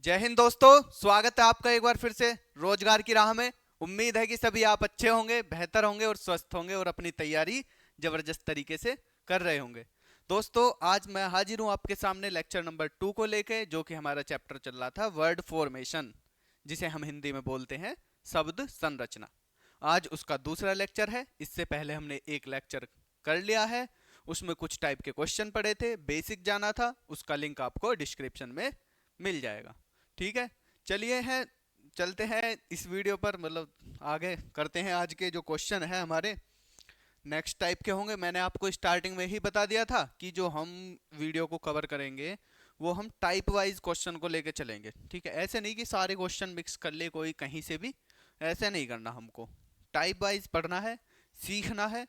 जय हिंद दोस्तों, स्वागत है आपका एक बार फिर से रोजगार की राह में। उम्मीद है कि सभी आप अच्छे होंगे, बेहतर होंगे और स्वस्थ होंगे और अपनी तैयारी जबरदस्त तरीके से कर रहे होंगे। दोस्तों, आज मैं हाजिर हूं आपके सामने लेक्चर नंबर 2 को लेके, जो कि हमारा चैप्टर चल रहा था वर्ड फॉर्मेशन, जिसे हम हिंदी में बोलते हैं शब्द संरचना। आज उसका दूसरा लेक्चर है। इससे पहले हमने एक लेक्चर कर लिया है, उसमें कुछ टाइप के क्वेश्चन पढ़े थे, बेसिक जाना था, उसका लिंक आपको डिस्क्रिप्शन में मिल जाएगा। ठीक है, चलिए हैं चलते हैं इस वीडियो पर, मतलब आगे करते हैं। आज के जो क्वेश्चन है हमारे नेक्स्ट टाइप के होंगे। मैंने आपको स्टार्टिंग में ही बता दिया था कि जो हम वीडियो को कवर करेंगे वो हम टाइप वाइज क्वेश्चन को लेके चलेंगे। ठीक है, ऐसे नहीं कि सारे क्वेश्चन मिक्स कर ले कोई कहीं से भी, ऐसे नहीं करना। हमको टाइप वाइज पढ़ना है, सीखना है,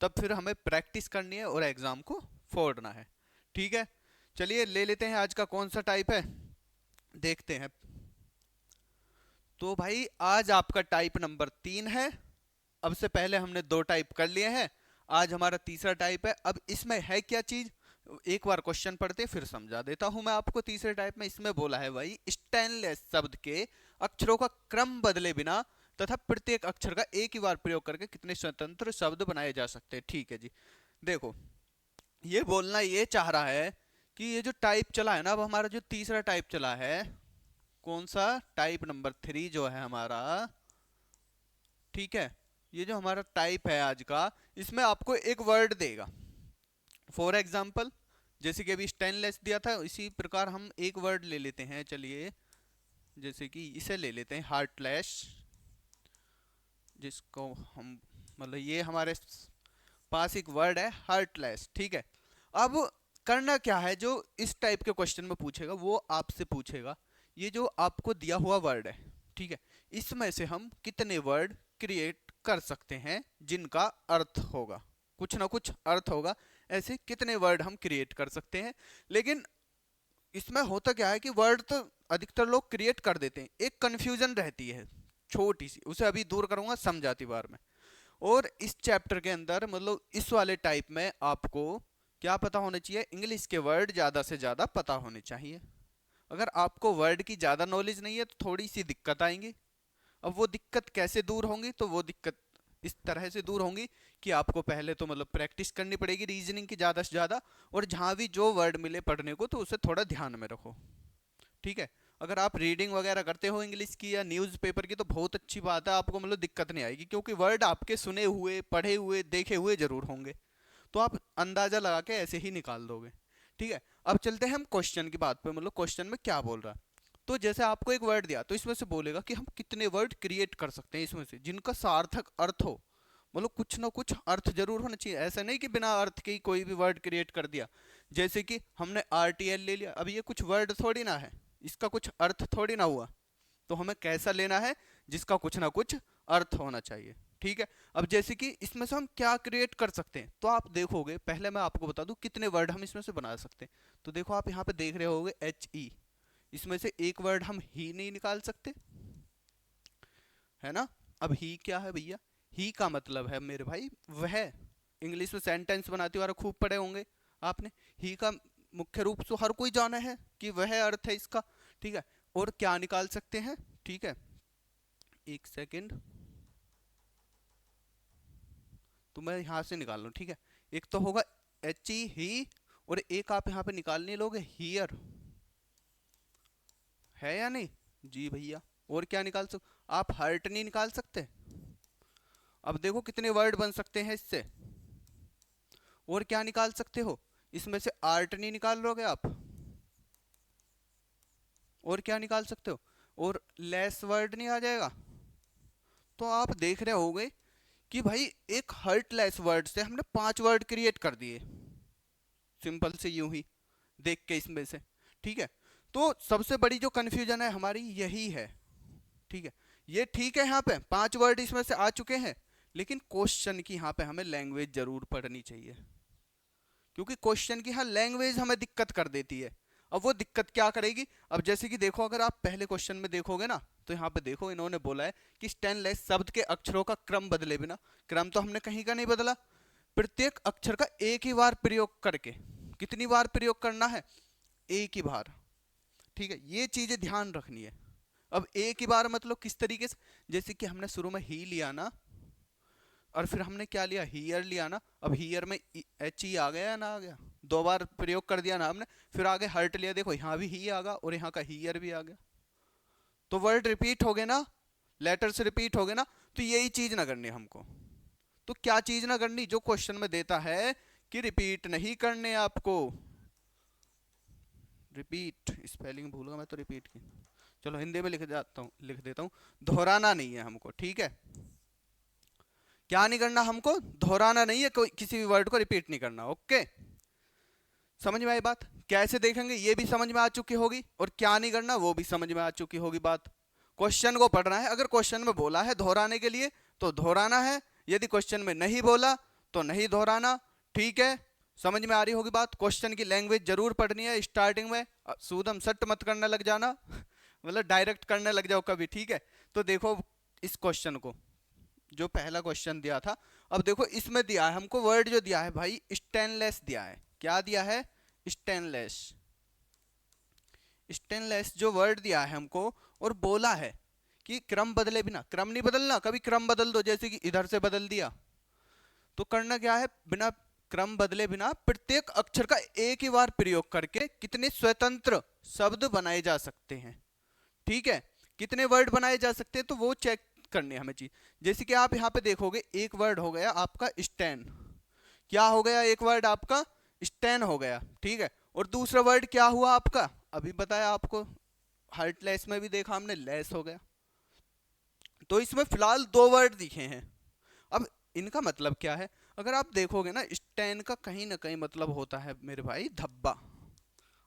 तब फिर हमें प्रैक्टिस करनी है और एग्जाम को फोड़ना है। ठीक है, चलिए ले लेते हैं आज का कौन सा टाइप है, देखते हैं। तो भाई आज आपका टाइप नंबर 3 है। अब से पहले हमने 2 टाइप कर लिए हैं, आज हमारा तीसरा टाइप है। अब इसमें है क्या चीज, एक बार क्वेश्चन पढ़ते फिर समझा देता हूं मैं आपको। तीसरे टाइप में इसमें बोला है भाई, स्टेनलेस शब्द के अक्षरों का क्रम बदले बिना तथा प्रत्येक अक्षर का एक ही बार प्रयोग करके कितने स्वतंत्र शब्द बनाए जा सकते हैं। ठीक है जी, देखो ये बोलना ये चाह रहा है कि ये जो टाइप चला है ना, अब हमारा जो तीसरा टाइप चला है, कौन सा, टाइप नंबर 3 जो है हमारा। ठीक है, ये जो हमारा टाइप है आज का, इसमें आपको एक वर्ड देगा। फॉर एग्जाम्पल, जैसे कि अभी स्टेनलेस दिया था, इसी प्रकार हम एक वर्ड ले लेते हैं। चलिए, जैसे कि इसे ले लेते हैं हार्टलेस, जिसको हम, मतलब ये हमारे पास एक वर्ड है हार्टलेस। ठीक है, अब करना क्या है, जो इस टाइप के क्वेश्चन में पूछेगा वो आपसे पूछेगा ये जो आपको दिया हुआ वर्ड है, ठीक है, इसमें से हम कितने वर्ड क्रिएट कर सकते हैं जिनका अर्थ होगा, कुछ ना कुछ अर्थ होगा। ऐसे कितने वर्ड हम क्रिएट कर सकते हैं। लेकिन इसमें होता क्या है कि वर्ड तो अधिकतर लोग क्रिएट कर देते हैं, एक कंफ्यूजन रहती है छोटी सी, उसे अभी दूर करूंगा समझाती बार में। और इस चैप्टर के अंदर, मतलब इस वाले टाइप में, आपको क्या पता होना चाहिए, इंग्लिश के वर्ड ज़्यादा से ज़्यादा पता होने चाहिए। अगर आपको वर्ड की ज़्यादा नॉलेज नहीं है तो थोड़ी सी दिक्कत आएंगी। अब वो दिक्कत कैसे दूर होंगी, तो वो दिक्कत इस तरह से दूर होंगी कि आपको पहले तो मतलब प्रैक्टिस करनी पड़ेगी रीजनिंग की ज़्यादा से ज़्यादा, और जहाँ भी जो वर्ड मिले पढ़ने को तो उसे थोड़ा ध्यान में रखो। ठीक है, अगर आप रीडिंग वगैरह करते हो इंग्लिश की या न्यूज़पेपर की तो बहुत अच्छी बात है, आपको मतलब दिक्कत नहीं आएगी, क्योंकि वर्ड आपके सुने हुए, पढ़े हुए, देखे हुए जरूर होंगे, तो आप अंदाजा लगा के ऐसे ही निकाल दोगे। ठीक है, अब चलते हैं हम क्वेश्चन की बात पे, मतलब क्वेश्चन में क्या बोल रहा है। तो जैसे आपको एक वर्ड दिया, तो इसमें से बोलेगा कि हम कितने वर्ड क्रिएट कर सकते हैं इसमें से जिनका सार्थक अर्थ हो, मतलब कुछ ना कुछ अर्थ जरूर होना चाहिए। ऐसा नहीं कि बिना अर्थ के ही कोई भी वर्ड क्रिएट कर दिया। जैसे कि हमने RTL ले लिया, अब ये कुछ वर्ड थोड़ी ना है, इसका कुछ अर्थ थोड़ी ना हुआ, तो हमें कैसा लेना है जिसका कुछ ना कुछ अर्थ होना चाहिए। ठीक है, अब जैसे कि इसमें से हम क्या क्रिएट कर सकते हैं, तो आप देखोगे, पहले मैं आपको बता दूं कितने वर्ड हम इसमें से बना सकते हैं। तो देखो आप यहाँ पे देख रहे होगे HE, इसमें से एक वर्ड हम ही नहीं निकाल सकते, है ना। अब ही क्या है भैया, ही का मतलब है मेरे भाई वह। इंग्लिश में सेंटेंस बनाते वाला खूब पढ़े होंगे आपने। ही का मुख्य रूप से हर कोई जाना है कि वह अर्थ है इसका। ठीक है, और क्या निकाल सकते हैं, ठीक है, एक सेकेंड, तो मैं यहाँ से निकाल लूँ। ठीक है, एक तो होगा HE ही, और एक आप यहाँ पे निकालने लोगे हियर, है या नहीं जी भैया। और क्या निकाल सकते, आप हर्ट नहीं निकाल सकते। अब देखो कितने वर्ड बन सकते हैं इससे। और क्या निकाल सकते हो, इसमें से आर्ट नहीं निकाल लोगे आप। और क्या निकाल सकते हो, और लेस वर्ड नहीं आ जाएगा। तो आप देख रहे होगे कि भाई एक हर्टलेस वर्ड से हमने 5 वर्ड क्रिएट कर दिए, सिंपल से यूं ही देख के इसमें से। ठीक है, तो सबसे बड़ी जो कंफ्यूजन है हमारी यही है। ठीक है, ये ठीक है, यहाँ पे 5 वर्ड इसमें से आ चुके हैं, लेकिन क्वेश्चन की यहाँ पे हमें लैंग्वेज जरूर पढ़नी चाहिए, क्योंकि क्वेश्चन की हाँ लैंग्वेज हमें दिक्कत कर देती है। अब वो दिक्कत क्या करेगी, अब जैसे कि देखो, अगर आप पहले क्वेश्चन में देखोगे ना, तो यहाँ पे देखो इन्होंने बोला है कि स्टेनलेस शब्द के अक्षरों का क्रम बदले बिना। क्रम तो हमने कहीं का नहीं बदला, प्रत्येक अक्षर का एक ही बार प्रयोग करके। कितनी बार प्रयोग करना है, एक ही बार। ठीक है, ये चीजें ध्यान रखनी है। अब एक ही बार मतलब किस तरीके से, जैसे कि हमने शुरू में ही लिया ना, और फिर हमने क्या लिया, हीयर लिया ना, अब हीयर में एच ई आ गया या ना आ गया, दो बार प्रयोग कर दिया ना हमने, फिर आगे हर्ट लिया, देखो यहाँ भी ही आ गया और यहाँ का हीयर भी आ गया, तो वर्ड रिपीट हो गए ना, लेटर्स रिपीट हो गए ना, तो यही चीज ना करनी हमको। तो क्या चीज ना करनी, जो क्वेश्चन में देता है कि रिपीट नहीं करने आपको, रिपीट स्पेलिंग भूल गया मैं तो रिपीट की, चलो हिंदी में लिख देता हूँ, दोहराना नहीं है हमको, ठीक है। क्या नहीं करना हमको, दोहराना नहीं है, कोई किसी भी वर्ड को रिपीट नहीं करना, ओके। समझ में आई बात, कैसे देखेंगे ये भी समझ में आ चुकी होगी, और क्या नहीं करना वो भी समझ में आ चुकी होगी बात। क्वेश्चन को पढ़ना है, अगर क्वेश्चन में बोला है दोहराने के लिए तो दोहराना है, यदि क्वेश्चन में नहीं बोला तो नहीं दोहराना, ठीक है। समझ में आ रही होगी बात। क्वेश्चन की लैंग्वेज जरूर पढ़नी है स्टार्टिंग में, सूदम सट मत करने लग जाना मतलब डायरेक्ट करने लग जाओ कभी, ठीक है। तो देखो इस क्वेश्चन को, जो पहला क्वेश्चन दिया था, अब देखो इसमें दिया है हमको वर्ड, जो दिया है भाई स्टेनलेस दिया है, क्या दिया है, स्टेनलेस। स्टेनलेस जो वर्ड दिया है हमको, और बोला है कि क्रम बदले बिना, क्रम नहीं बदलना, कभी क्रम बदल दो जैसे कि इधर से बदल दिया, तो करना क्या है, बिना क्रम बदले बिना प्रत्येक अक्षर का एक ही बार प्रयोग करके कितने स्वतंत्र शब्द बनाए जा सकते हैं, ठीक है। कितने वर्ड बनाए जा सकते हैं, तो वो चेक करनी है हमें चीज। जैसे कि आप यहाँ पे देखोगे, एक वर्ड हो गया आपका स्टैन, क्या हो गया, एक वर्ड आपका स्टैन हो गया, ठीक है। और दूसरा वर्ड क्या हुआ आपका, अभी बताया आपको, हार्टलेस में भी देखा हमने, लेस हो गया। तो इसमें फिलहाल दो वर्ड दिखे हैं। अब इनका मतलब क्या है, अगर आप देखोगे ना, स्टैन का कहीं ना कहीं मतलब होता है मेरे भाई धब्बा,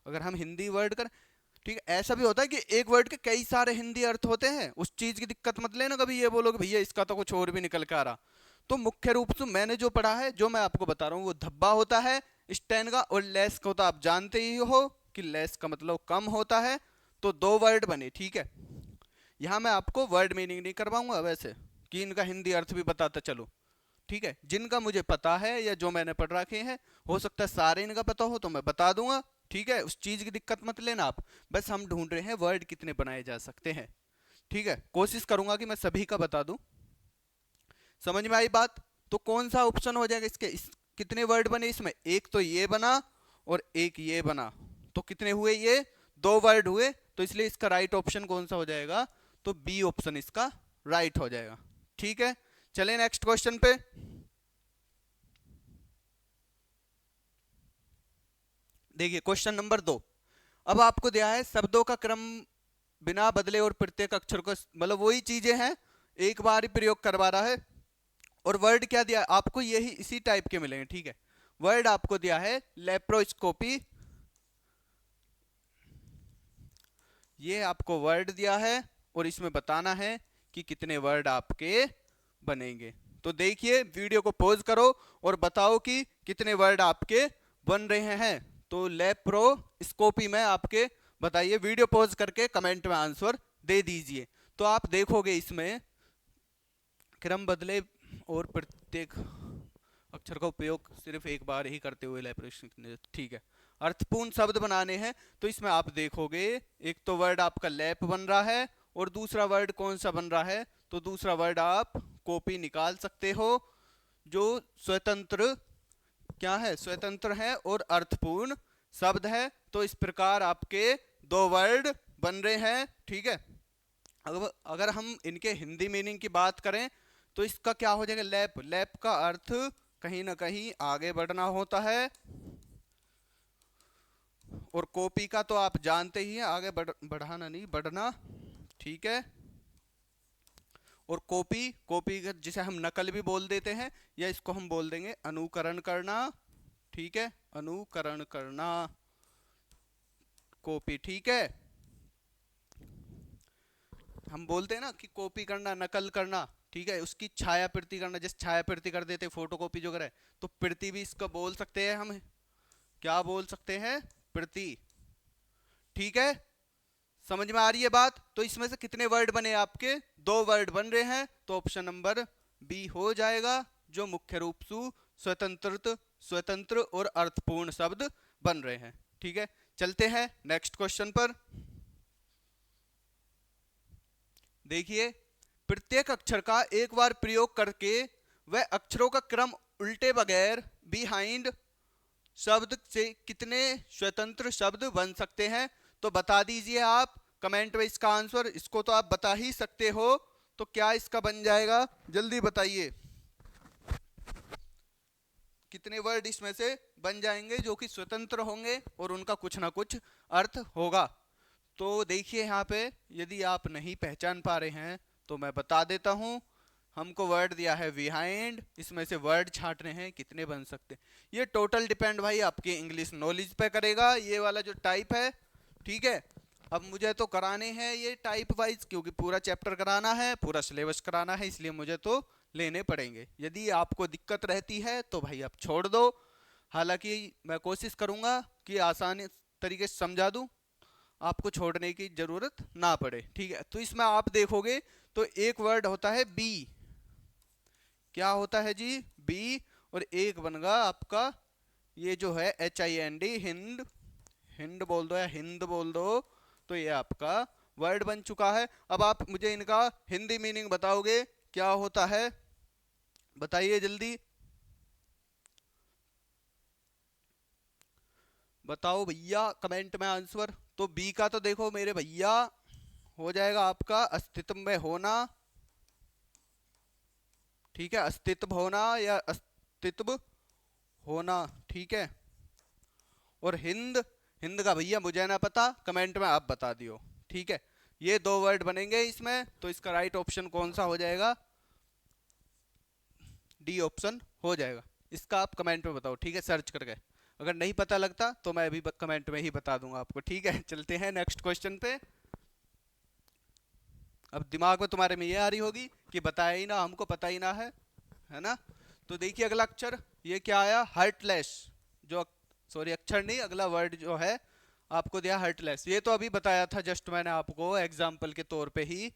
अगर हम हिंदी वर्ड कर, ठीक है। ऐसा भी होता है कि एक वर्ड के कई सारे हिंदी अर्थ होते हैं, उस चीज की दिक्कत मत लेना कभी, ये बोलोगे भैया इसका तो कुछ और भी निकल के आ रहा। तो मुख्य रूप से मैंने जो पढ़ा है, जो मैं आपको बता रहा हूँ, वो धब्बा होता है स्टैन का, और लेस का होता, आप जानते ही हो कि लेस का मतलब कम होता है। तो दो वर्ड बने, ठीक है। यहाँ मैं आपको वर्ड मीनिंग नहीं करवाऊंगा वैसे, कि इनका हिंदी अर्थ भी बताता चलो, ठीक है। जिनका मुझे पता है या जो मैंने पढ़ रखे हैं, हो सकता है सारे इनका पता हो तो मैं बता दूंगा, ठीक है। उस चीज की दिक्कत मत लेना आप, बस हम ढूंढ रहे हैं वर्ड कितने बनाए जा सकते हैं, ठीक है। कोशिश करूंगा कि मैं सभी का बता दूं। समझ में आई बात। तो कौन सा ऑप्शन हो जाएगा इसके, कितने वर्ड बने इसमें, एक तो ये बना और एक ये बना, तो कितने हुए, ये दो वर्ड हुए, तो इसलिए इसका राइट ऑप्शन कौन सा हो जाएगा, तो बी ऑप्शन इसका राइट हो जाएगा, ठीक है। चले नेक्स्ट क्वेश्चन पे। देखिए क्वेश्चन नंबर 2, अब आपको दिया है शब्दों का क्रम बिना बदले और प्रत्येक अक्षर को, मतलब वही चीजें हैं, एक बार ही प्रयोग करवा रहा है, और वर्ड क्या दिया है आपको, यही इसी टाइप के मिलेंगे, ठीक है। वर्ड आपको दिया है लेप्रोस्कोपी, ये आपको वर्ड दिया है, और इसमें बताना है कि कितने वर्ड आपके बनेंगे। तो देखिए वीडियो को पॉज करो और बताओ कि कितने वर्ड आपके बन रहे हैं। तो लेप्रोस्कोपी में आपके बताइए, वीडियो पॉज करके कमेंट में आंसर दे दीजिए। तो आप देखोगे इसमें क्रम बदले और प्रत्येक अक्षर का उपयोग सिर्फ एक बार ही करते हुए लेप्रोस्कोपी, ठीक है। अर्थपूर्ण शब्द बनाने हैं, तो इसमें आप देखोगे एक तो वर्ड आपका लैप बन रहा है, और दूसरा वर्ड कौन सा बन रहा है, तो दूसरा वर्ड आप कॉपी निकाल सकते हो, जो स्वतंत्र क्या है, स्वतंत्र है और अर्थपूर्ण शब्द है। तो इस प्रकार आपके दो वर्ड बन रहे हैं, ठीक है। अगर हम इनके हिंदी मीनिंग की बात करें, तो इसका क्या हो जाएगा, लैप, लैप का अर्थ कहीं ना कहीं आगे बढ़ना होता है, और कॉपी का तो आप जानते ही हैं, आगे बढ़ाना नहीं, बढ़ना, ठीक है। और कॉपी, कॉपी जिसे हम नकल भी बोल देते हैं, या इसको हम बोल देंगे अनुकरण करना, ठीक है, अनुकरण करना, कॉपी, ठीक है। हम बोलते हैं ना कि कॉपी करना, नकल करना, ठीक है, उसकी छाया प्रति करना, जैसे छाया प्रति कर देते फोटो कॉपी जो करे, तो प्रति भी इसका बोल सकते हैं हम, क्या बोल सकते हैं, प्रति, ठीक है। समझ में आ रही है बात। तो इसमें से कितने वर्ड बने आपके, दो वर्ड बन रहे हैं, तो ऑप्शन नंबर बी हो जाएगा, जो मुख्य रूप से स्वतंत्र और अर्थपूर्ण शब्द बन रहे हैं, ठीक है। चलते हैं नेक्स्ट क्वेश्चन पर। देखिए, प्रत्येक अक्षर का एक बार प्रयोग करके वह अक्षरों का क्रम उल्टे बगैर बिहाइंड शब्द से कितने स्वतंत्र शब्द बन सकते हैं? तो बता दीजिए आप कमेंट में इसका आंसर। इसको तो आप बता ही सकते हो, तो क्या इसका बन जाएगा, जल्दी बताइए। कितने वर्ड इसमें से बन जाएंगे जो कि स्वतंत्र होंगे और उनका कुछ ना कुछ अर्थ होगा? तो देखिए यहाँ पे, यदि आप नहीं पहचान पा रहे हैं तो मैं बता देता हूँ। हमको वर्ड दिया है बिहाइंड, इसमें से वर्ड छांटने हैं, कितने बन सकते हैं। ये टोटल डिपेंड भाई आपकी इंग्लिश नॉलेज पे करेगा, ये वाला जो टाइप है, ठीक है। अब मुझे तो कराने हैं ये टाइप वाइज, क्योंकि पूरा चैप्टर कराना है, पूरा सिलेबस कराना है, इसलिए मुझे तो लेने पड़ेंगे। यदि आपको दिक्कत रहती है तो भाई आप छोड़ दो, हालांकि मैं कोशिश करूंगा कि आसानी तरीके से समझा दूं, आपको छोड़ने की जरूरत ना पड़े, ठीक है। तो इसमें आप देखोगे तो एक वर्ड होता है बी, क्या होता है जी, बी। और एक बनेगा आपका ये जो है HIND, हिंद, हिंद बोल दो या हिंद बोल दो, तो ये आपका वर्ड बन चुका है। अब आप मुझे इनका हिंदी मीनिंग बताओगे क्या होता है, बताइए जल्दी बताओ भैया कमेंट में आंसर। तो बी का तो देखो मेरे भैया हो जाएगा आपका अस्तित्व में होना, ठीक है, अस्तित्व होना या अस्तित्व होना, ठीक है। और हिंद, हिंद का भैया मुझे ना पता, कमेंट में आप बता दियो, ठीक है। ये दो वर्ड बनेंगे इसमें, तो इसका राइट ऑप्शन कौन सा हो जाएगा, डी ऑप्शन हो जाएगा। इसका आप कमेंट में बताओ, ठीक है, सर्च करके। अगर नहीं पता लगता तो मैं अभी कमेंट में ही बता दूंगा आपको, ठीक है। चलते हैं नेक्स्ट क्वेश्चन पे। अब दिमाग में तुम्हारे में ये आ रही होगी कि बताया ही ना, हमको पता ही ना है ना। तो देखिए अगला अक्षर ये क्या आया, हार्टलेस। जो सॉरी अक्षर नहीं, अगला वर्ड जो है आपको दिया हार्टलेस। ये तो अभी बताया था जस्ट मैंने आपको एग्जाम्पल के तौर पे ही।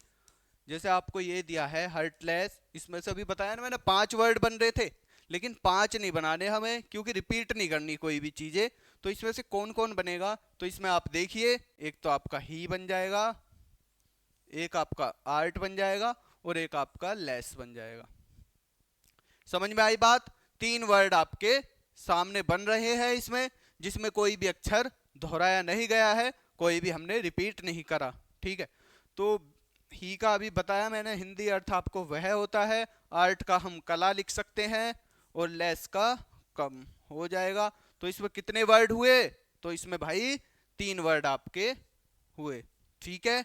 जैसे आपको ये दिया है हार्टलेस, इसमें से अभी बताया ना मैंने 5 वर्ड बन रहे थे, लेकिन 5 नहीं बनाने हमें, क्योंकि रिपीट नहीं करनी कोई भी चीजें। तो इसमें से कौन कौन बनेगा, तो इसमें आप देखिए, एक तो आपका ही बन जाएगा, एक आपका आर्ट बन जाएगा, और एक आपका लेस बन जाएगा। समझ में आई बात? 3 वर्ड आपके सामने बन रहे हैं इसमें, जिसमें कोई भी अक्षर दोहराया नहीं गया है, कोई भी हमने रिपीट नहीं करा, ठीक है। तो ही का अभी बताया मैंने, हिंदी अर्थ आपको वह होता है, आर्ट का हम कला लिख सकते हैं, और लेस का कम हो जाएगा। तो इसमें कितने वर्ड हुए, तो इसमें भाई 3 वर्ड आपके हुए, ठीक है।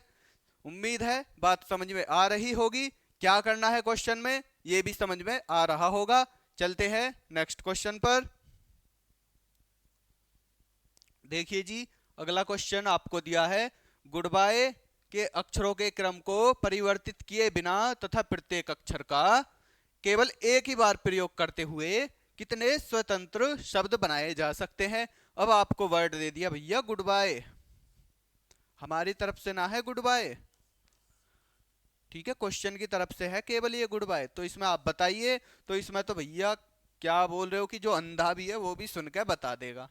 उम्मीद है बात समझ में आ रही होगी। क्या करना है क्वेश्चन में ये भी समझ में आ रहा होगा। चलते हैं नेक्स्ट क्वेश्चन पर। देखिए जी, अगला क्वेश्चन आपको दिया है, गुड बाय के अक्षरों के क्रम को परिवर्तित किए बिना तथा प्रत्येक अक्षर का केवल एक ही बार प्रयोग करते हुए कितने स्वतंत्र शब्द बनाए जा सकते हैं। अब आपको वर्ड दे दिया भैया गुड बाय, हमारी तरफ से ना है गुड बाय, ठीक है, क्वेश्चन की तरफ से है केवल ये गुड बाय। तो इसमें आप बताइए, तो इसमें तो भैया क्या बोल रहे हो कि जो अंधा भी है वो भी सुन के बता देगा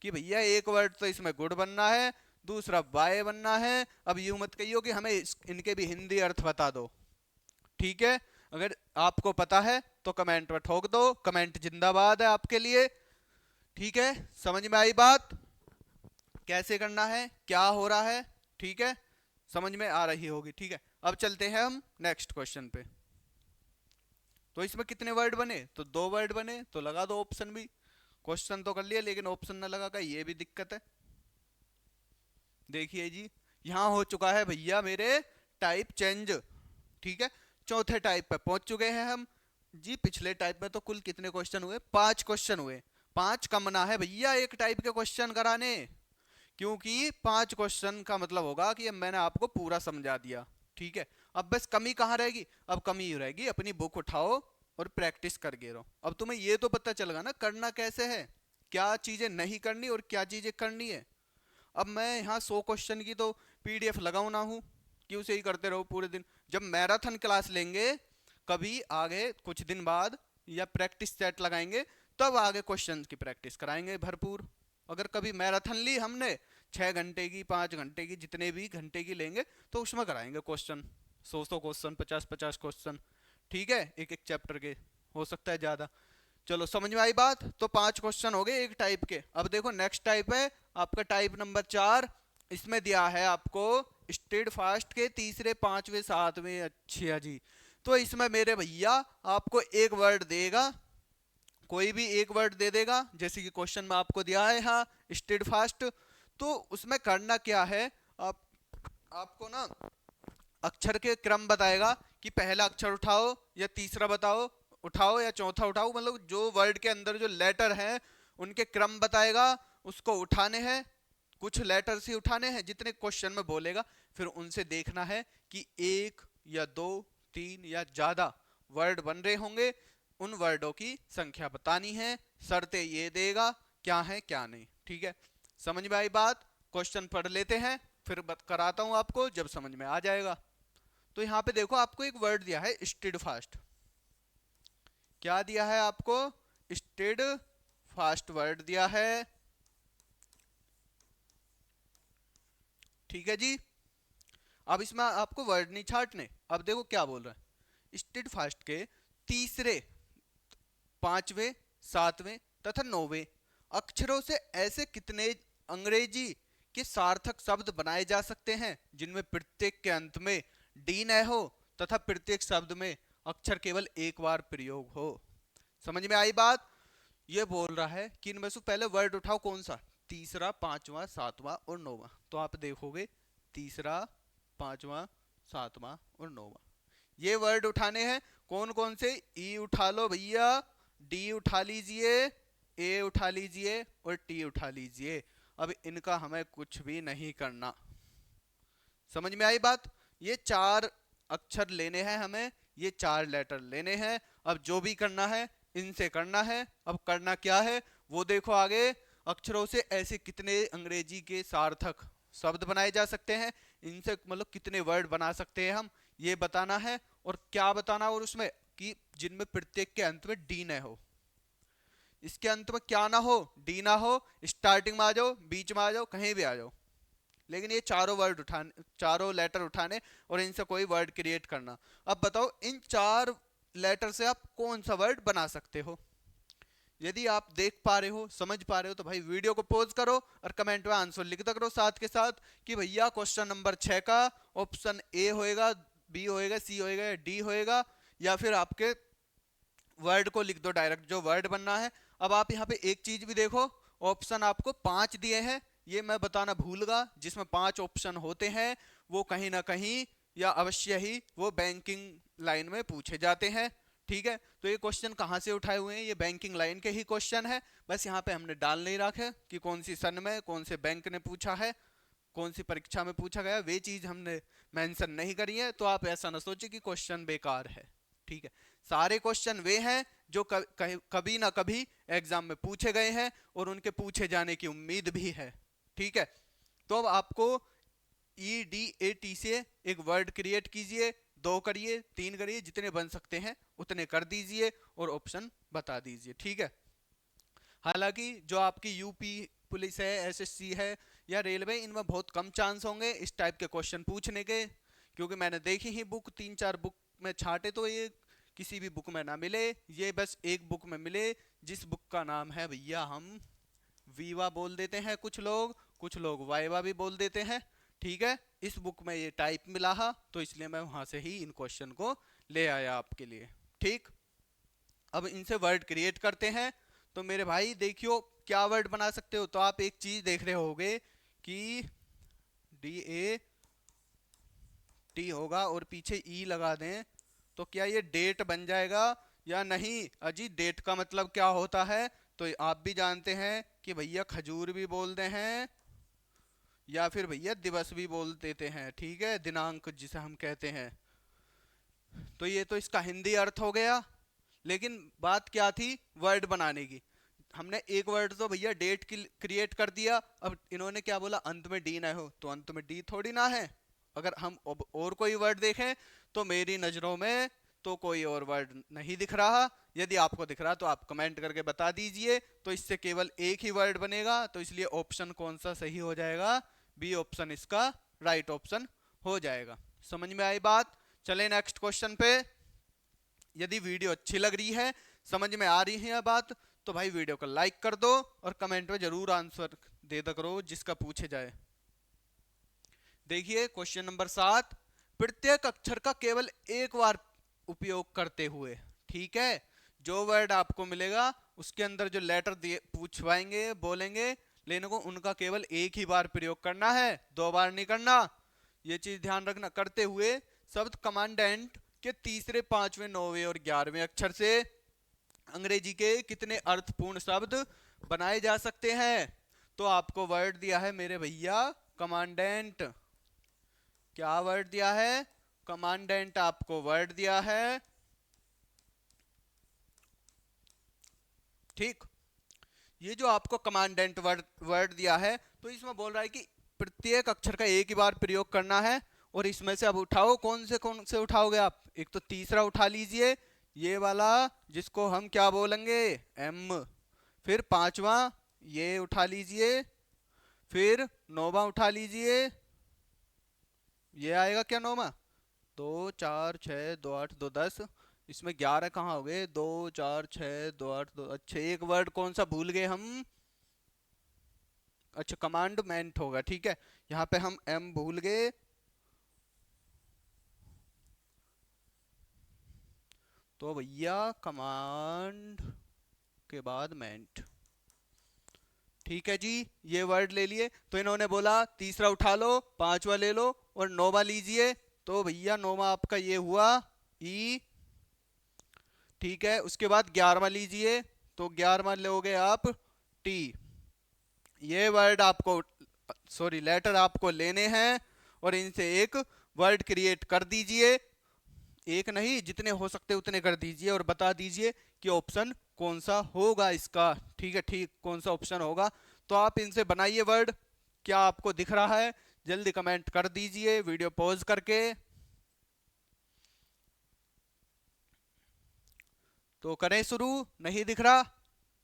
कि भैया एक वर्ड तो इसमें गुड बनना है, दूसरा बाय बनना है। अब यूं मत कहियो कि हमें इनके भी हिंदी अर्थ बता दो, ठीक है। अगर आपको पता है तो कमेंट में ठोक दो, कमेंट जिंदाबाद है आपके लिए, ठीक है। समझ में आई बात, कैसे करना है, क्या हो रहा है, ठीक है, समझ में आ रही होगी, ठीक है। अब चलते हैं हम नेक्स्ट क्वेश्चन पे। तो इसमें कितने वर्ड बने, तो 2 वर्ड बने, तो लगा दो ऑप्शन भी। क्वेश्चन तो कर लिया लेकिन ऑप्शन ना लगा का ये भी दिक्कत है। देखिए जी, यहां हो चुका है भैया मेरे टाइप चेंज, ठीक है। चौथे टाइप पे पहुंच चुके हैं हम जी। पिछले टाइप में तो कुल कितने क्वेश्चन हुए, 5 क्वेश्चन हुए। 5 कम ना है भैया एक टाइप के क्वेश्चन कराने, क्योंकि 5 क्वेश्चन का मतलब होगा कि अब मैंने आपको पूरा समझा दिया, ठीक है। अब बस कमी कहाँ रहेगी, अब कमी रहेगी अपनी बुक उठाओ और प्रैक्टिस करके रहो। अब तुम्हें ये तो पता चलेगा ना करना कैसे है, क्या चीजें नहीं करनी और क्या चीजें करनी है। अब मैं यहाँ 100 क्वेश्चन की तो PDF लगाऊ ना हूँ कि उसे ही करते रहो पूरे दिन। जब मैराथन क्लास लेंगे कभी आगे कुछ दिन बाद, या प्रैक्टिस सेट लगाएंगे, तब आगे क्वेश्चन की प्रैक्टिस कराएंगे भरपूर। अगर कभी मैराथन ली हमने 6 घंटे की, 5 घंटे की, जितने भी घंटे की लेंगे, तो उसमें कराएंगे क्वेश्चन, 100 क्वेश्चन, 50 क्वेश्चन, ठीक है, एक एक चैप्टर के, हो सकता है ज्यादा। चलो समझ में आई बात। तो 5 क्वेश्चन हो गए एक टाइप के। अब देखो नेक्स्ट टाइप है आपका टाइप नंबर 4। इसमें दिया है आपको स्टेड फास्ट के तीसरे, पांचवे, सातवें, अच्छा जी। तो इसमें मेरे भैया आपको एक वर्ड देगा, कोई भी एक वर्ड दे देगा, जैसे कि क्वेश्चन में आपको दिया है हाँ स्टेड फास्ट। तो उसमें करना क्या है, आप आपको ना अक्षर के क्रम बताएगा कि पहला अक्षर उठाओ या तीसरा बताओ, उठाओ या चौथा उठाओ, मतलब जो वर्ड के अंदर जो लेटर हैं उनके क्रम बताएगा, उसको उठाने हैं, कुछ लेटर्स ही उठाने हैं जितने क्वेश्चन में बोलेगा। फिर उनसे देखना है कि एक या दो, तीन या ज्यादा वर्ड बन रहे होंगे, उन वर्डों की संख्या बतानी है। शर्तें ये देगा क्या है क्या नहीं, ठीक है। समझ में आई बात। क्वेश्चन पढ़ लेते हैं, फिर कराता हूं आपको, जब समझ में आ जाएगा। तो यहाँ पे देखो आपको एक वर्ड दिया है स्टेड फास्ट। क्या दिया है आपको, स्टेड फास्ट वर्ड दिया है, ठीक है जी। अब इसमें आपको वर्ड नहीं छाटने। अब देखो क्या बोल रहा है, स्टेड फास्ट के तीसरे, पांचवें, सातवें तथा नौवें अक्षरों से ऐसे कितने अंग्रेजी के सार्थक शब्द बनाए जा सकते हैं जिनमें प्रत्येक के अंत में डी न हो तथा प्रत्येक शब्द में अक्षर केवल एक बार प्रयोग हो। समझ में आई बात। ये बोल रहा है कि इनमें से पहले वर्ड उठाओ कौन सा, तीसरा, पांचवा, सातवां और नौवां। तो आप देखोगे तीसरा, पांचवा, सातवां और नौवां, ये वर्ड उठाने हैं। कौन कौन से, ई उठा लो भैया, डी उठा लीजिए, ए उठा लीजिए और टी उठा लीजिए। अब इनका हमें कुछ भी नहीं करना। समझ में आई बात। ये चार अक्षर लेने हैं हमें, ये चार लेटर लेने हैं। अब जो भी करना है इनसे करना है। अब करना क्या है वो देखो आगे। अक्षरों से ऐसे कितने अंग्रेजी के सार्थक शब्द बनाए जा सकते हैं, इनसे मतलब कितने वर्ड बना सकते हैं हम, ये बताना है। और क्या बताना, और उसमें कि जिनमें प्रत्येक के अंत में डी न हो। इसके अंत में क्या ना हो, डी ना हो। स्टार्टिंग में आ जाओ, बीच में आ जाओ, कहीं भी आ जाओ, लेकिन ये चारों वर्ड उठाने, चारों लेटर उठाने और इनसे कोई वर्ड क्रिएट करना। अब बताओ इन चार लेटर से आप कौन सा वर्ड बना सकते हो। यदि आप देख पा रहे हो, समझ पा रहे हो, तो भाई वीडियो को पॉज करो और कमेंट में आंसर लिख दो साथ के साथ कि भैया क्वेश्चन नंबर 6 का ऑप्शन ए होएगा, बी होएगा, सी होएगा या डी होएगा, या फिर आपके वर्ड को लिख दो डायरेक्ट जो वर्ड बनना है। अब आप यहाँ पे एक चीज भी देखो, ऑप्शन आपको 5 दिए हैं, ये मैं बताना भूल गया। जिसमें 5 ऑप्शन होते हैं वो कहीं ना कहीं या अवश्य ही वो बैंकिंग लाइन में पूछे जाते हैं, ठीक है। तो ये क्वेश्चन कहाँ से उठाए हुए हैं, ये बैंकिंग लाइन के ही क्वेश्चन है। बस यहाँ पे हमने डाल नहीं रखे कि कौन सी सन में कौन से बैंक ने पूछा है, कौन सी परीक्षा में पूछा गया, वे चीज हमने मेंशन नहीं करी है। तो आप ऐसा ना सोचे कि क्वेश्चन बेकार है, ठीक है। सारे क्वेश्चन वे हैं जो कभी ना कभी एग्जाम में पूछे गए हैं और उनके पूछे जाने की उम्मीद भी है, ठीक है। तो अब आपको ई डी ए टी से एक वर्ड क्रिएट कीजिए, 2 करिए, 3 करिए, जितने बन सकते हैं उतने कर दीजिए और ऑप्शन बता दीजिए, ठीक है। हालांकि जो आपकी यूपी पुलिस है, एसएससी है या रेलवे, इनमें बहुत कम चांस होंगे इस टाइप के क्वेश्चन पूछने के, क्योंकि मैंने देखी ही बुक, 3-4 बुक में छाटे तो ये किसी भी बुक में ना मिले। ये बस एक बुक में मिले, जिस बुक का नाम है भैया हम वीवा बोल देते हैं, कुछ लोग वाइवा भी बोल देते हैं, ठीक है। इस बुक में ये टाइप मिला है तो इसलिए मैं वहां से ही इन क्वेश्चन को ले आया आपके लिए, ठीक। अब इनसे वर्ड क्रिएट करते हैं। तो मेरे भाई देखियो क्या वर्ड बना सकते हो। तो आप एक चीज देख रहे होगे कि डी ए टी होगा और पीछे ई लगा दें, तो क्या ये डेट बन जाएगा या नहीं। अजी डेट का मतलब क्या होता है, तो आप भी जानते हैं कि भैया खजूर भी बोलते हैं या फिर भैया दिवस भी बोल देते हैं, ठीक है, दिनांक जिसे हम कहते हैं। तो ये तो इसका हिंदी अर्थ हो गया। लेकिन बात क्या थी वर्ड बनाने की। हमने एक वर्ड तो भैया डेट की क्रिएट कर दिया। अब इन्होंने क्या बोला, अंत में डी ना हो, तो अंत में डी थोड़ी ना है। अगर हम और कोई वर्ड देखें तो मेरी नजरों में तो कोई और वर्ड नहीं दिख रहा। यदि आपको दिख रहा तो आप कमेंट करके बता दीजिए। तो इससे केवल एक ही वर्ड बनेगा, तो इसलिए ऑप्शन कौन सा सही हो जाएगा, बी ऑप्शन इसका राइट ऑप्शन हो जाएगा। समझ में आई बात। चले नेक्स्ट क्वेश्चन पे। यदि वीडियो अच्छी लग रही है, समझ में आ रही है यह बात, तो भाई वीडियो को लाइक कर दो और कमेंट में जरूर आंसर दे दो करो जिसका पूछे जाए। देखिए क्वेश्चन नंबर 7, प्रत्येक अक्षर का केवल एक बार उपयोग करते हुए, ठीक है, जो वर्ड आपको मिलेगा उसके अंदर जो लेटर दिए पूछवाएंगे बोलेंगे लेने को, उनका केवल एक ही बार प्रयोग करना है, 2 बार नहीं करना। ये चीज ध्यान रखना। करते हुए शब्द कमांडेंट के तीसरे, पांचवें, 9वें और 11वें अक्षर से अंग्रेजी के कितने अर्थपूर्ण शब्द बनाए जा सकते हैं? तो आपको वर्ड दिया है मेरे भैया कमांडेंट। क्या वर्ड दिया है? कमांडेंट आपको वर्ड दिया है, ठीक। ये जो आपको कमांडेंट वर्ड दिया है, तो इसमें बोल रहा है कि प्रत्येक अक्षर का एक ही बार प्रयोग करना है। और इसमें से अब उठाओ, कौन से उठाओगे आप? एक तो तीसरा उठा लीजिए, ये वाला, जिसको हम क्या बोलेंगे? एम। फिर पांचवा ये उठा लीजिए, फिर 9वां उठा लीजिए, ये आएगा क्या 9वां? 2 4 6 2 8 2 10, इसमें 11 कहाँ हो गए? 2 4 6 2 8 2, अच्छा एक वर्ड कौन सा भूल गए हम? अच्छा कमांडमेंट होगा, ठीक है, यहाँ पे हम एम भूल गए, तो भैया कमांड के बाद मेंट, ठीक है जी। ये वर्ड ले लिए, तो इन्होंने बोला तीसरा उठा लो, पांचवा ले लो और 9वां लीजिए, तो भैया 9वां आपका ये हुआ ई, ठीक है। उसके बाद 11वां लीजिए, तो 11वां लोगे आप टी। ये वर्ड आपको, सॉरी लेटर आपको लेने हैं और इनसे एक वर्ड क्रिएट कर दीजिए। एक नहीं, जितने हो सकते उतने कर दीजिए और बता दीजिए कि ऑप्शन कौन सा होगा इसका, ठीक है, ठीक, कौन सा ऑप्शन होगा। तो आप इनसे बनाइए वर्ड। क्या आपको दिख रहा है? जल्दी कमेंट कर दीजिए वीडियो पॉज करके। तो करें शुरू? नहीं दिख रहा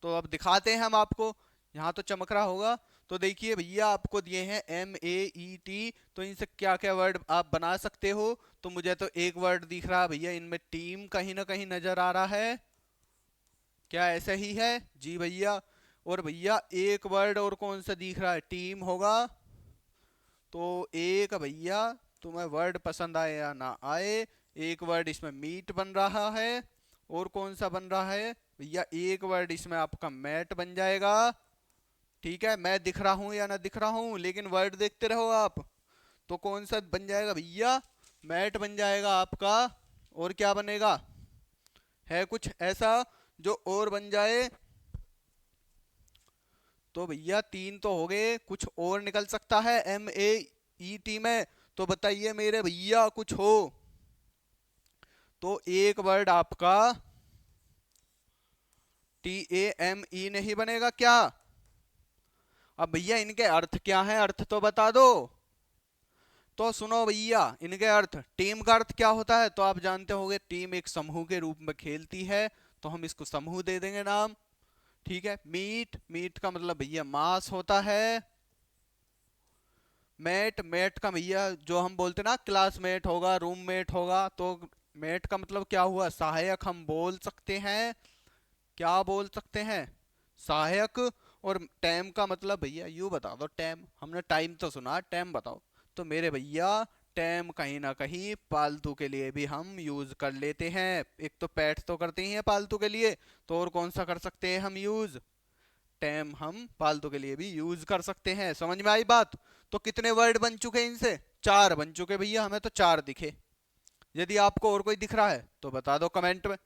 तो अब दिखाते हैं हम आपको, यहाँ तो चमक रहा होगा। तो देखिए भैया आपको दिए हैं MEET, तो इनसे क्या क्या वर्ड आप बना सकते हो? तो मुझे तो एक वर्ड दिख रहा है भैया, इनमें टीम कहीं ना कहीं नजर आ रहा है, क्या ऐसा ही है? जी भैया। और भैया एक वर्ड और कौन सा दिख रहा है? टीम होगा। तो एक भैया, तुम्हें वर्ड पसंद आए या ना आए, एक वर्ड इसमें मीट बन रहा है। और कौन सा बन रहा है भैया? एक वर्ड इसमें आपका मैट बन जाएगा, ठीक है। मैं दिख रहा हूं या ना दिख रहा हूं, लेकिन वर्ड देखते रहो आप। तो कौन सा बन जाएगा भैया? मैट बन जाएगा आपका। और क्या बनेगा? है कुछ ऐसा जो और बन जाए? तो भैया 3 तो हो गए, कुछ और निकल सकता है MEET में? तो बताइए मेरे भैया कुछ हो तो। एक वर्ड आपका TAME नहीं बनेगा क्या? अब भैया इनके अर्थ क्या है, अर्थ तो बता दो। तो सुनो भैया, इनके अर्थ, टीम का अर्थ क्या होता है तो आप जानते होंगे, टीम एक समूह के रूप में खेलती है, तो हम इसको समूह दे देंगे नाम, ठीक है। मीट, मीट का मतलब भैया मांस होता है। मेट, मेट का भैया जो हम बोलते ना क्लासमेट होगा, रूममेट होगा, तो मेट का मतलब क्या हुआ? सहायक हम बोल सकते हैं, क्या बोल सकते हैं? सहायक। और टाइम का मतलब भैया यूं बता दो, टाइम, हमने टाइम तो सुना, टाइम बताओ। तो मेरे भैया टाइम कहीं ना कहीं पालतू के लिए भी हम यूज कर लेते हैं, एक तो पेट तो करते ही हैं पालतू के लिए, तो और कौन सा कर सकते हैं हम यूज? टाइम हम पालतू के लिए भी यूज कर सकते हैं। समझ में आई बात? तो कितने वर्ड बन चुके इनसे? 4 बन चुके भैया, हमें तो 4 दिखे। यदि आपको और कोई दिख रहा है तो बता दो कमेंट में।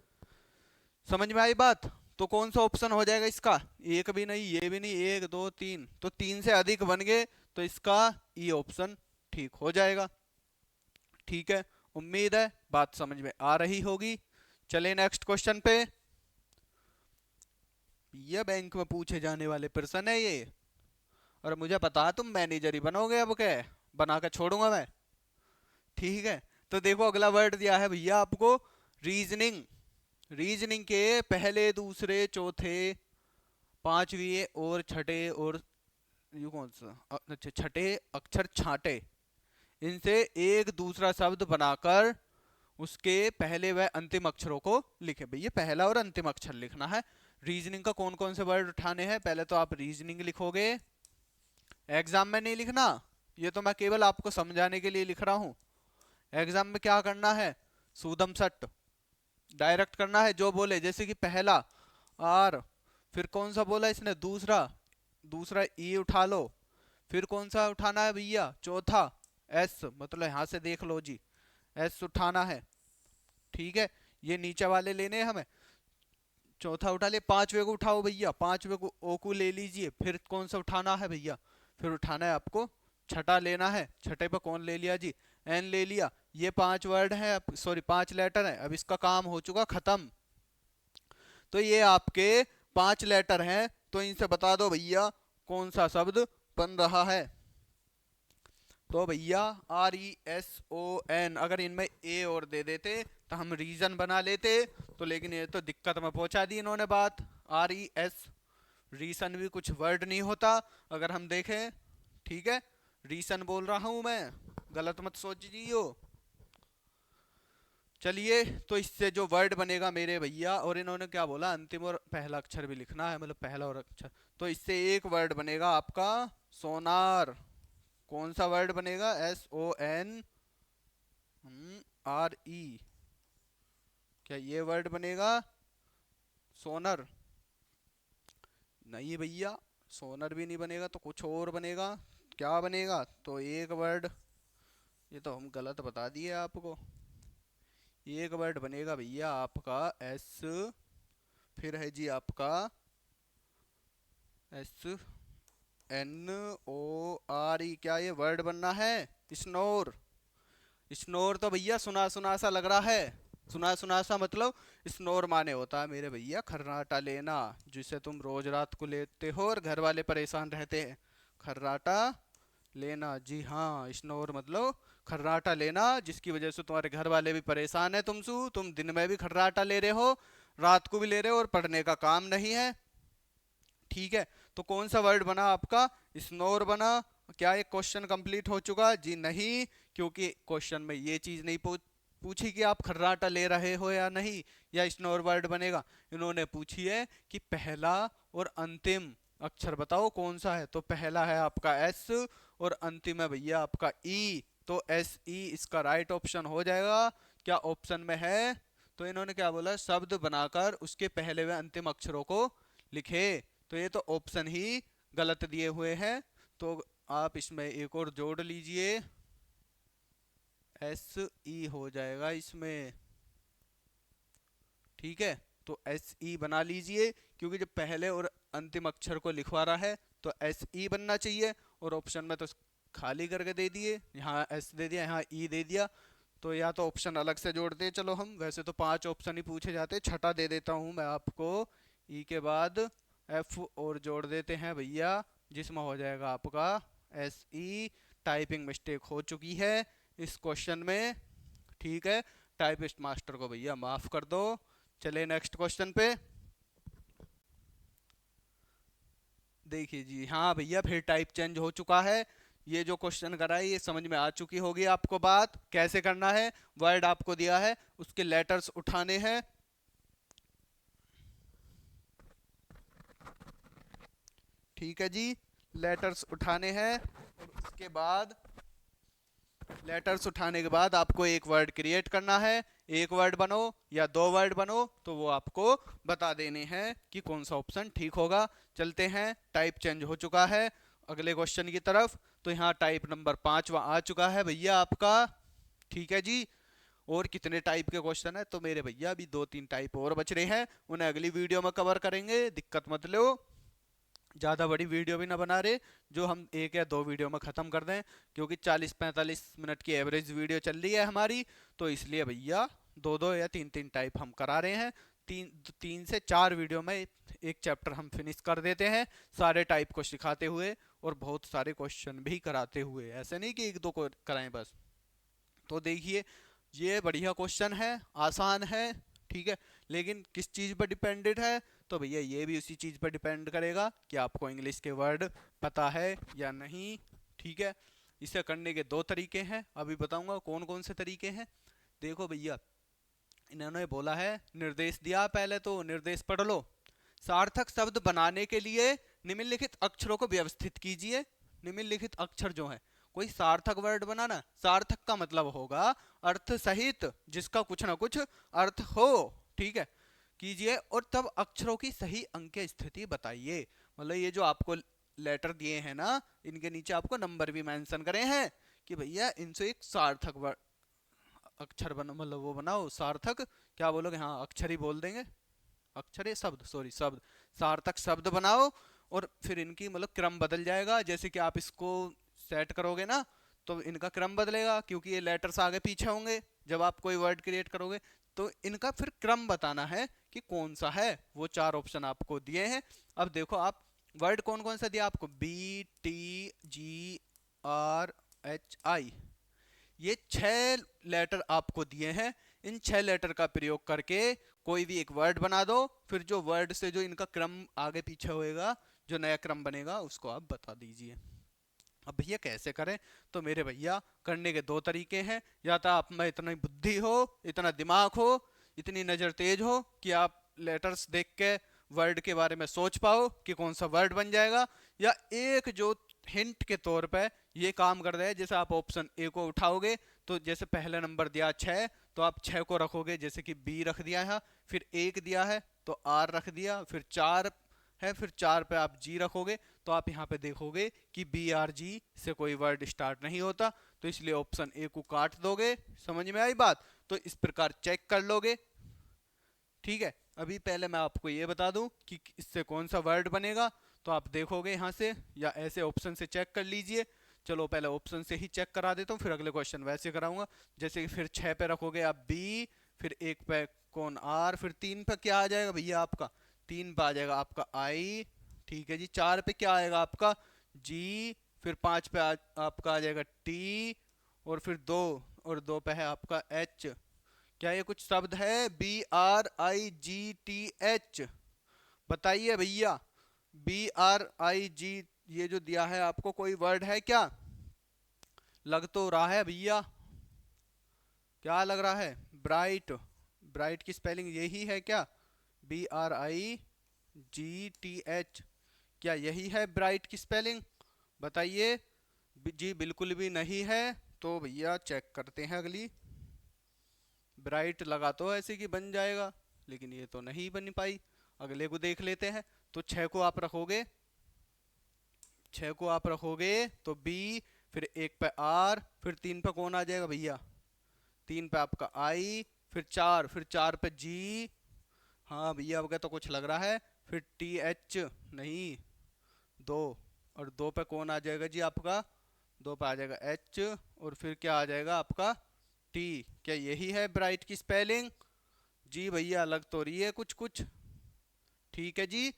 समझ में आई बात? तो कौन सा ऑप्शन हो जाएगा इसका? एक भी नहीं, ये भी नहीं, 1 2 3, तो 3 से अधिक बन गए, तो इसका ये ऑप्शन ठीक हो जाएगा, ठीक है। उम्मीद है बात समझ में आ रही होगी। चले नेक्स्ट क्वेश्चन पे। ये बैंक में पूछे जाने वाले प्रश्न है ये, और मुझे पता है तुम मैनेजर ही बनोगे, अब क्या बना के छोड़ूंगा मैं, ठीक है। तो देखो अगला वर्ड दिया है भैया आपको रीजनिंग। रीजनिंग के पहले, दूसरे, चौथे, पांचवी और छठे, और यू कौन सा, अच्छा छठे अक्षर छांटे, इनसे एक दूसरा शब्द बनाकर उसके पहले व अंतिम अक्षरों को लिखे। भैया पहला और अंतिम अक्षर लिखना है। रीजनिंग का कौन कौन से वर्ड उठाने हैं, पहले तो आप रीजनिंग लिखोगे, एग्जाम में नहीं लिखना, ये तो मैं केवल आपको समझाने के लिए लिख रहा हूँ। एग्जाम में क्या करना है, सूदम सट डायरेक्ट करना है, जो बोले, जैसे कि पहला आर, फिर कौन सा बोला इसने, दूसरा, दूसरा ई उठा लो, फिर कौन सा उठाना है भैया, चौथा एस, मतलब यहाँ से देख लो जी, एस उठाना है। ठीक है, ये नीचे वाले लेने हैं हमें, चौथा उठा ले, पांचवे को उठाओ भैया, पांचवे को ओ को ले लीजिए, फिर कौन सा उठाना है भैया, फिर उठाना है आपको छठा लेना है, छठे पे कौन ले लिया जी, एन ले लिया। ये 5 वर्ड है, सॉरी 5 लेटर है, अब इसका काम हो चुका खत्म। तो ये आपके 5 लेटर हैं, तो इनसे बता दो भैया कौन सा शब्द बन रहा है। तो भैया R E S O N, अगर इनमें ए और दे देते तो हम रीजन बना लेते, तो लेकिन ये तो दिक्कत में पहुंचा दी इन्होंने बात। आर ई एस, रीसन भी कुछ वर्ड नहीं होता अगर हम देखें, ठीक है, रीसन बोल रहा हूं मैं, गलत मत सोचिए। चलिए, तो इससे जो वर्ड बनेगा मेरे भैया, और इन्होंने क्या बोला, अंतिम और पहला अक्षर भी लिखना है, मतलब पहला और अक्षर, तो इससे एक वर्ड बनेगा आपका सोनार। कौन सा वर्ड बनेगा, S O N R E, क्या ये वर्ड बनेगा सोनर, नहीं भैया, सोनर भी नहीं बनेगा, तो कुछ और बनेगा, क्या बनेगा, तो एक वर्ड, ये तो हम गलत बता दिए आपको, एक वर्ड बनेगा भैया आपका एस, फिर है जी आपका S N O R E, क्या ये वर्ड बनना है, स्नोर। स्नोर तो भैया सुना सुना सा लग रहा है, सुना सुना सा मतलब स्नोर माने होता है मेरे भैया खर्राटा लेना, जिसे तुम रोज रात को लेते हो और घर वाले परेशान रहते हैं, खर्राटा लेना, जी हाँ, स्नोर मतलब खर्राटा लेना, जिसकी वजह से तुम्हारे घर वाले भी परेशान है तुमसे, तुम दिन में भी खर्राटा ले रहे हो, रात को भी ले रहे हो, और पढ़ने का काम नहीं है। ठीक है, तो कौन सा वर्ड बना आपका, स्नोर बना। क्या एक क्वेश्चन कंप्लीट हो चुका जी, नहीं, क्योंकि क्वेश्चन में ये चीज नहीं पूछी कि आप खर्राटा ले रहे हो या नहीं, या स्नोर वर्ड बनेगा, इन्होंने पूछी है कि पहला और अंतिम अक्षर बताओ कौन सा है, तो पहला है आपका एस और अंतिम है भैया आपका ई, तो एस ई इसका राइट ऑप्शन हो जाएगा। क्या ऑप्शन में है, तो इन्होंने क्या बोला, शब्द बनाकर उसके पहले व अंतिम अक्षरों को लिखे, तो ये तो ऑप्शन ही गलत दिए हुए हैं, तो आप इसमें एक और जोड़ लीजिए, एस ई हो जाएगा इसमें। ठीक है, तो एस ई बना लीजिए, क्योंकि जब पहले और अंतिम अक्षर को लिखवा रहा है तो एस ई बनना चाहिए, और ऑप्शन में तो खाली करके दे दिए, यहाँ एस दे दिया, यहाँ ई दे दिया, तो या तो ऑप्शन अलग से जोड़ते चलो हम, वैसे तो 5 ऑप्शन ही पूछे जाते, छठा दे देता हूँ मैं आपको, ई के बाद एफ और जोड़ देते हैं भैया, जिसमें हो जाएगा आपका एस ई। टाइपिंग मिस्टेक हो चुकी है इस क्वेश्चन में, ठीक है, टाइपिस्ट मास्टर को भैया माफ कर दो। चले नेक्स्ट क्वेश्चन पे, देखिए जी, हाँ भैया फिर टाइप चेंज हो चुका है, ये जो क्वेश्चन करा है ये समझ में आ चुकी होगी आपको बात, कैसे करना है, वर्ड आपको दिया है उसके लेटर्स उठाने हैं, ठीक है जी, लेटर्स उठाने हैं, और उसके बाद लेटर्स उठाने के बाद आपको एक वर्ड क्रिएट करना है, एक वर्ड बनो या 2 वर्ड बनो, तो वो आपको बता देने हैं कि कौन सा ऑप्शन ठीक होगा। चलते हैं, टाइप चेंज हो चुका है अगले क्वेश्चन की तरफ, तो यहाँ टाइप नंबर 5 आ चुका है भैया आपका, ठीक है जी। और कितने टाइप के क्वेश्चन है, तो मेरे भैया अभी 2-3 टाइप और बच रहे हैं, उन्हें अगली वीडियो में कवर करेंगे, दिक्कत मत लो, ज़्यादा बड़ी वीडियो भी ना बना रहे, जो हम 1 या 2 वीडियो में ख़त्म कर दें, क्योंकि 40-45 मिनट की एवरेज वीडियो चल रही है हमारी, तो इसलिए भैया 2-2 या 3-3 टाइप हम करा रहे हैं, 3 से 4 वीडियो में एक चैप्टर हम फिनिश कर देते हैं, सारे टाइप को सिखाते हुए और बहुत सारे क्वेश्चन भी कराते हुए, ऐसे नहीं कि 1-2 को कराएं बस। तो देखिए, ये बढ़िया क्वेश्चन है, आसान है, ठीक है, लेकिन किस चीज़ पर डिपेंडेड है, तो भैया ये भी उसी चीज़ पर डिपेंड करेगा कि आपको इंग्लिश के वर्ड पता है या नहीं, ठीक है। इसे करने के 2 तरीके हैं, अभी बताऊंगा कौन कौन से तरीके हैं। देखो भैया, इन्होंने बोला है, निर्देश दिया, पहले तो निर्देश पढ़ लो। सार्थक शब्द बनाने के लिए निम्नलिखित अक्षरों को व्यवस्थित कीजिए। निम्नलिखित अक्षर जो है, कोई सार्थक वर्ड बनाना, सार्थक का मतलब होगा अर्थ सहित, जिसका कुछ ना कुछ अर्थ हो, ठीक है, कीजिए। और तब अक्षरों की सही अंक स्थिति बताइए। मतलब ये जो आपको लेटर दिए हैं ना, इनके नीचे आपको नंबर भी मेंशन करे हैं कि भैया इनसे एक सार्थक वर्ड अक्षर बनो, मतलब वो बनाओ सार्थक, क्या बोलोगे, हाँ अक्षर ही बोल देंगे, अक्षर है शब्द, सॉरी शब्द, सार्थक शब्द बनाओ। और फिर इनकी मतलब क्रम बदल जाएगा, जैसे कि आप इसको सेट करोगे ना, तो इनका क्रम बदलेगा, क्योंकि ये लेटर्स आगे पीछे होंगे जब आप कोई वर्ड क्रिएट करोगे। तो इनका फिर क्रम बताना है कि कौन सा है। वो 4 ऑप्शन आपको दिए हैं। अब देखो आप, वर्ड कौन कौन सा दिया आपको, B, T, G, R, H, I, ये 6 लेटर आपको दिए हैं। इन 6 लेटर का प्रयोग करके कोई भी एक वर्ड बना दो, फिर जो वर्ड से जो इनका क्रम आगे पीछे होएगा, जो नया क्रम बनेगा, उसको आप बता दीजिए। अब भैया कैसे करें, तो मेरे भैया करने के 2 तरीके हैं। या तो आप में इतनी बुद्धि हो, इतना दिमाग हो, इतनी नज़र तेज हो कि आप लेटर्स देख के वर्ड के बारे में सोच पाओ कि कौन सा वर्ड बन जाएगा। या एक जो हिंट के तौर पे ये काम कर रहा है, जैसे आप ऑप्शन ए को उठाओगे, तो जैसे पहला नंबर दिया 6, तो आप 6 को रखोगे, जैसे कि बी रख दिया है, फिर 1 दिया है तो आर रख दिया, फिर 4 है, फिर 4 पे आप जी रखोगे, तो आप यहाँ पे देखोगे कि बी आर जी से कोई वर्ड स्टार्ट नहीं होता, तो इसलिए ऑप्शन ए को काट दोगे। समझ में आई बात? तो इस प्रकार चेक कर लोगे, ठीक है। अभी पहले मैं आपको ये बता दूं कि इससे कौन सा वर्ड बनेगा, तो आप देखोगे यहाँ से, या ऐसे ऑप्शन से चेक कर लीजिए। चलो पहले ऑप्शन से ही चेक करा देता हूँ, फिर अगले क्वेश्चन वैसे कराऊंगा। जैसे कि फिर 6 पे रखोगे आप बी, फिर 1 पे कौन आर, फिर 3 पे क्या आ जाएगा भैया आपका, 3 पे आ जाएगा आपका आई, ठीक है जी। 4 पे क्या आएगा आपका जी, फिर 5 पे आपका आ जाएगा टी, और फिर 2, और 2 पे है आपका एच। क्या ये कुछ शब्द है, B R I G T H? बताइए भैया, बी आर आई जी, ये जो दिया है आपको, कोई वर्ड है क्या? लग तो रहा है भैया, क्या लग रहा है, ब्राइट। ब्राइट की स्पेलिंग यही है क्या, B R I G T H? क्या यही है ब्राइट की स्पेलिंग? बताइए। जी बिल्कुल भी नहीं है। तो भैया चेक करते हैं अगली। ब्राइट लगा तो ऐसे कि बन जाएगा, लेकिन ये तो नहीं बन पाई। अगले को देख लेते हैं। तो 6 को आप रखोगे, 6 को आप रखोगे तो बी, फिर 1 पे आर, फिर 3 पे कौन आ जाएगा भैया, 3 पे आपका आई, फिर 4, फिर 4 पे जी, हाँ भैया अब तो कुछ लग रहा है, फिर टी एच नहीं, 2, और 2 पे कौन आ जाएगा जी आपका, 2 पे आ जाएगा एच, और फिर क्या आ जाएगा आपका टी। क्या यही है ब्राइट की स्पेलिंग? जी भैया लग तो रही है कुछ कुछ, ठीक है जी।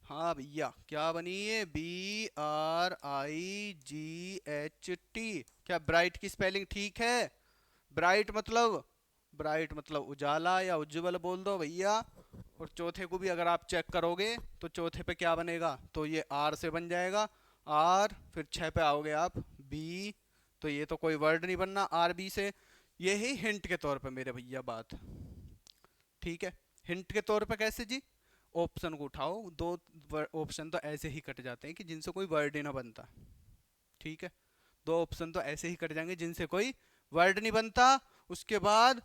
हाँ भैया क्या बनी है, B R I G H T. क्या ब्राइट की स्पेलिंग ठीक है? ब्राइट मतलब, ब्राइट मतलब उजाला या उज्जवल बोल दो भैया। और चौथे को भी अगर आप चेक करोगे, तो चौथे पे क्या बनेगा, तो ये आर से बन जाएगा, आर, फिर 6 पे आओगे आप बी, तो ये तो कोई वर्ड नहीं बनना आर बी से। यही हिंट के तौर पे मेरे भैया बात, ठीक है। हिंट के तौर पे कैसे जी, ऑप्शन को उठाओ, 2 ऑप्शन तो ऐसे ही कट जाते हैं कि जिनसे कोई वर्ड ही ना बनता, ठीक है। 2 ऑप्शन तो ऐसे ही कट जाएंगे जिनसे कोई वर्ड नहीं बनता। उसके बाद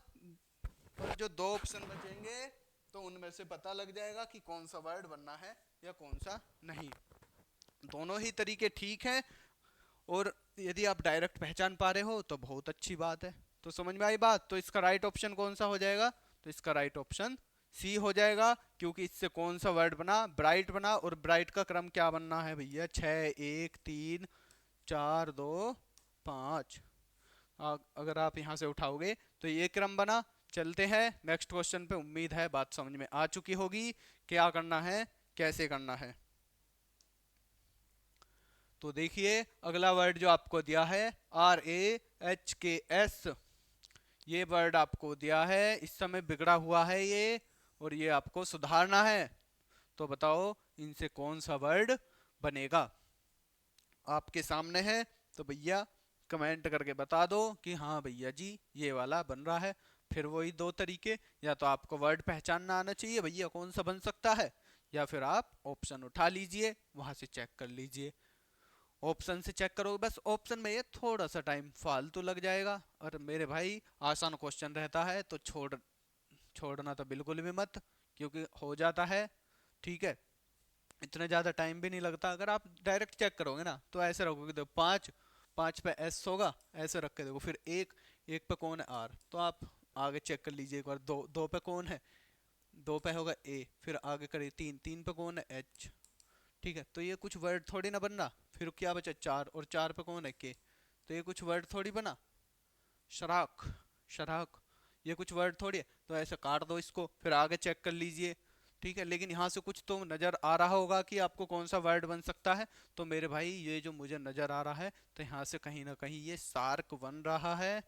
और जो 2 ऑप्शन बचेंगे, तो उनमें से पता लग जाएगा कि कौन सा वर्ड बनना है या कौन सा नहीं। दोनों ही तरीके ठीक है। और यदि आप डायरेक्ट पहचान पा रहे हो तो बहुत अच्छी बात है। तो समझ में आई बात? तो इसका राइट ऑप्शन कौन सा हो जाएगा, तो इसका राइट ऑप्शन सी हो जाएगा, क्योंकि इससे कौन सा वर्ड बना, ब्राइट बना। और ब्राइट का क्रम क्या बनना है भैया, 6 1 3 4 2 5। अगर आप यहाँ से उठाओगे तो ये क्रम बना। चलते हैं नेक्स्ट क्वेश्चन पे। उम्मीद है बात समझ में आ चुकी होगी, क्या करना है, कैसे करना है। तो देखिए अगला वर्ड जो आपको दिया है, आर ए एच के एस, ये वर्ड आपको दिया है, इस समय बिगड़ा हुआ है ये, और ये आपको सुधारना है। तो बताओ इनसे कौन सा वर्ड बनेगा, आपके सामने है। तो भैया कमेंट करके बता दो कि हाँ भैया जी ये वाला बन रहा है। फिर वही दो तरीके, या तो आपको वर्ड पहचानना आना चाहिए भैया कौन सा बन सकता है, या फिर आप ऑप्शन उठा लीजिए वहां से चेक कर लीजिए। ऑप्शन से चेक करोगे, बस ऑप्शन में ये थोड़ा सा टाइम फालतू लग जाएगा। और मेरे भाई आसान क्वेश्चन रहता है तो छोड़ना तो बिल्कुल भी मत, क्योंकि हो जाता है। ठीक है, इतना ज़्यादा टाइम भी नहीं लगता। अगर आप डायरेक्ट चेक करोगे ना तो ऐसे रखोगे, देखो पाँच, पाँच पे एस होगा, ऐसे रख के देखो, फिर एक, एक पे कौन है आर, तो आप आगे चेक कर लीजिए एक बार। दो, दो पे कौन है, दो पे होगा ए, फिर आगे करिए तीन, तीन पे कौन है एच। ठीक है, तो ये कुछ वर्ड थोड़ी ना बनना। फिर क्या बचा चार, और चार पे कौन है के, तो ये कुछ वर्ड थोड़ी बना। शराक, शराक, ये कुछ वर्ड थोड़ी है। तो ऐसे काट दो इसको, फिर आगे चेक कर लीजिए। ठीक है, लेकिन यहाँ से कुछ तो नज़र आ रहा होगा कि आपको कौन सा वर्ड बन सकता है। तो मेरे भाई ये जो मुझे नज़र आ रहा है, तो यहाँ से कहीं ना कहीं ये सार्क बन रहा है।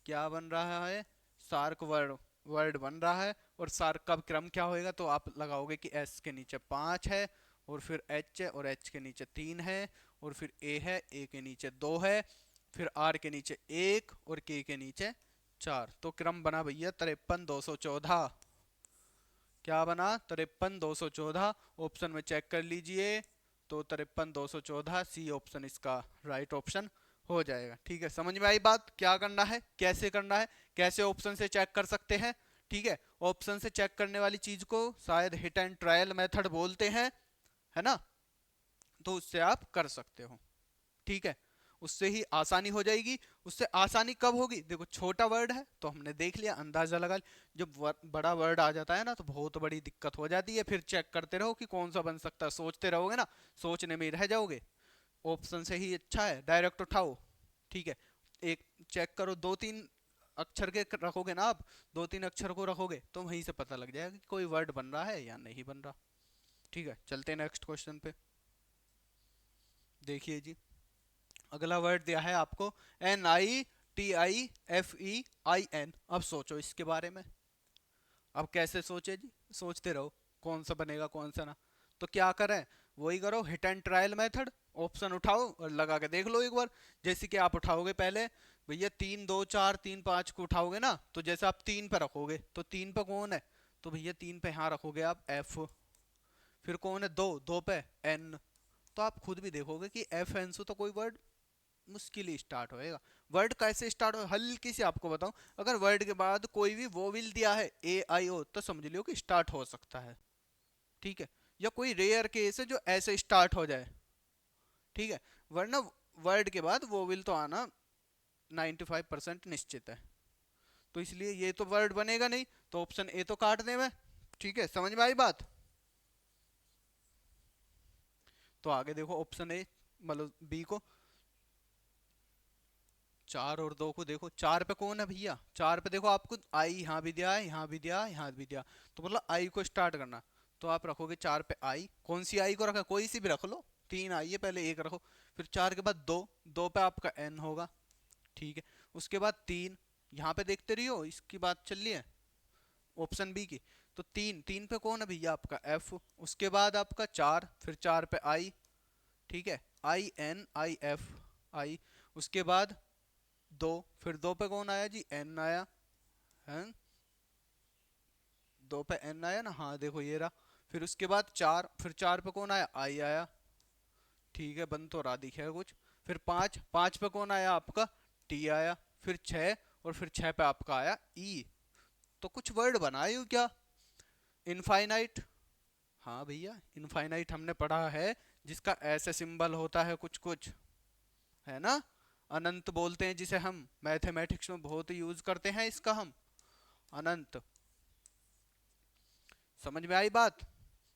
क्या बन रहा है, सार्क वर्ड, वर्ड बन रहा है। और सार्क का क्रम क्या होएगा, तो आप लगाओगे कि एस के नीचे पाँच है, और फिर एच है, और एच के नीचे तीन है, और फिर ए है, ए के नीचे दो है, फिर आर के नीचे एक, और के नीचे चार। तो क्रम बना भैया 53 214। क्या बना, 53 214। ऑप्शन में चेक कर लीजिए, तो 53 214 सी ऑप्शन इसका राइट ऑप्शन हो जाएगा। ठीक है, समझ में आई बात, क्या करना है, कैसे करना है, कैसे ऑप्शन से चेक कर सकते हैं। ठीक है, ऑप्शन से चेक करने वाली चीज को शायद हिट एंड ट्रायल मेथड बोलते हैं, है ना। तो उससे आप कर सकते हो। ठीक है, उससे ही आसानी हो जाएगी। उससे आसानी कब होगी, देखो छोटा वर्ड है तो हमने देख लिया, अंदाजा लगा लिया। जब बड़ा वर्ड आ जाता है ना तो बहुत बड़ी दिक्कत हो जाती है। फिर चेक करते रहो कि कौन सा बन सकता है, सोचते रहोगे ना, सोचने में ही रह जाओगे। ऑप्शन से ही अच्छा है, डायरेक्ट उठाओ। ठीक है, एक चेक करो, दो तीन अक्षर के रखोगे ना आप, दो तीन अक्षर को रखोगे तो वहीं से पता लग जाएगा कि कोई वर्ड बन रहा है या नहीं बन रहा। ठीक है, चलते हैं नेक्स्ट क्वेश्चन पे। देखिए जी, अगला वर्ड दिया है आपको NITIFEIN। अब सोचो इसके बारे में। अब कैसे सोचे जी, सोचते रहो कौन सा बनेगा कौन सा ना। तो क्या करें, वही करो, hit and trial method. Option उठाओ और लगा के देख लो एक बार। जैसे कि आप उठाओगे पहले भैया तीन दो चार तीन पाँच को उठाओगे ना, तो जैसे आप तीन पे रखोगे तो तीन पे कौन है, तो भैया तीन पे यहाँ रखोगे आप एफ। फिर कौन है दो, दो पे एन। तो आप खुद भी देखोगे कि एफ एन से तो कोई वर्ड मुश्किल ही स्टार्ट होएगा। वर्ड कैसे स्टार्ट हो, हल्की सी आपको बताऊं, अगर वर्ड के बाद कोई भी वोविल दिया है ए आई ओ, तो समझ लियो कि स्टार्ट हो सकता है। ठीक है, या कोई रेयर केस है जो ऐसे स्टार्ट हो जाए। ठीक है, वरना वर्ड के बाद वोविल तो आना 95% निश्चित है। तो इसलिए ये तो वर्ड बनेगा नहीं, तो ऑप्शन ए तो काट दे मैं। ठीक है, समझ में आई बात। तो आगे देखो ऑप्शन ए, मतलब बी को, चार और दो को देखो, चार पे कौन है भैया, चार पे देखो आपको आई यहाँ भी दिया है, यहाँ भी दिया है, यहाँ भी दिया। तो मतलब आई को स्टार्ट करना, तो आप रखोगे चार पे आई। कौन सी आई को रखा, कोई सी भी रख लो, तीन आई है पहले एक रखो। फिर चार के बाद दो, दो पे आपका एन होगा। ठीक है, उसके बाद तीन, यहाँ पे देखते रहियो इसकी बात चल रही है ऑप्शन बी की। तो तीन, तीन पे कौन है भैया आपका एफ। उसके बाद आपका चार, फिर चार पे आई। ठीक है, INIF, आई। उसके बाद दो, फिर दो पे कौन आया जी, एन आया है, दो पे एन आया ना, हाँ देखो ये रहा। फिर उसके बाद चार, फिर चार पे कौन आया, आई आया। ठीक है, बन तो रहा दिखेगा कुछ। फिर पाँच, पाँच पे कौन आया आपका, टी आया। फिर छः, और फिर छः पे आपका आया ई। तो कुछ वर्ड बनाए हो क्या, इनफाइनाइट। हाँ भैया, इनफाइनाइट हमने पढ़ा है, जिसका ऐसे सिंबल होता है कुछ कुछ, है ना। अनंत बोलते हैं जिसे हम, मैथमेटिक्स में बहुत यूज करते हैं इसका हम, अनंत। समझ में आई बात।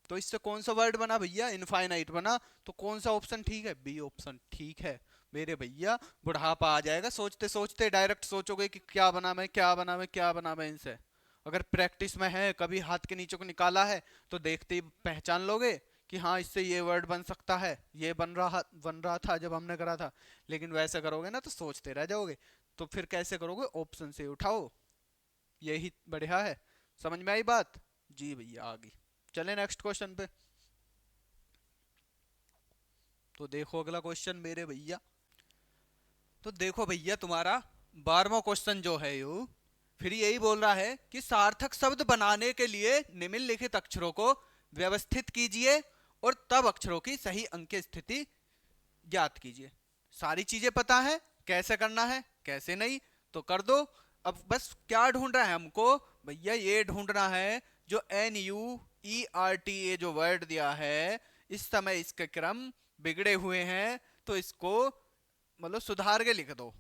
तो इससे कौन सा वर्ड बना भैया, इनफाइनाइट बना। तो कौन सा ऑप्शन ठीक है, बी ऑप्शन ठीक है। मेरे भैया बुढ़ापा आ जाएगा सोचते सोचते, डायरेक्ट सोचोगे कि क्या बना मैं, क्या बना मैं, क्या बना मैं इनसे। अगर प्रैक्टिस में है, कभी हाथ के नीचे को निकाला है, तो देखते ही पहचान लोगे कि हाँ इससे ये वर्ड बन सकता है, ये बन रहा था जब हमने करा था। लेकिन वैसे करोगे ना तो सोचते रह जाओगे। तो फिर कैसे करोगे, ऑप्शन से उठाओ, यही बढ़िया है। समझ में आई बात। जी भैया आ गई। चले नेक्स्ट क्वेश्चन पे। तो देखो अगला क्वेश्चन मेरे भैया। तो देखो भैया तुम्हारा 12वां क्वेश्चन जो है यू, फिर यही बोल रहा है कि सार्थक शब्द बनाने के लिए निम्नलिखित अक्षरों को व्यवस्थित कीजिए और तब अक्षरों की सही अंक की स्थिति ज्ञात कीजिए। सारी चीजें पता है, कैसे करना है कैसे नहीं तो कर दो। अब बस क्या ढूंढ रहा है हमको भैया, ये ढूंढना है जो NUERTA जो वर्ड दिया है, इस समय इसके क्रम बिगड़े हुए हैं, तो इसको मतलब सुधार के लिख दो।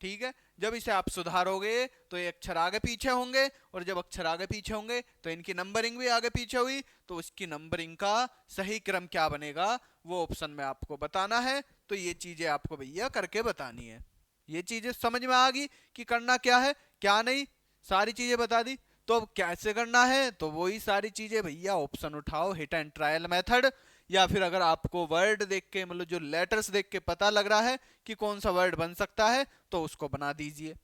ठीक है, जब इसे आप सुधारोगे तो ये अक्षर आगे पीछे होंगे, और जब अक्षर आगे पीछे होंगे तो इनकी नंबरिंग भी आगे पीछे हुई, तो इसकी नंबरिंग का सही क्रम क्या बनेगा वो ऑप्शन में आपको बताना है। तो ये चीजें आपको भैया करके बतानी है। ये चीजें समझ में आ गई कि करना क्या है क्या नहीं, सारी चीजें बता दी। तो अब कैसे करना है, तो वही सारी चीजें भैया ऑप्शन उठाओ, हिट एंड ट्रायल मेथड, या फिर अगर आपको वर्ड देख के मतलब जो लेटर्स देख के पता लग रहा है कि कौन सा वर्ड बन सकता है तो उसको बना दीजिए।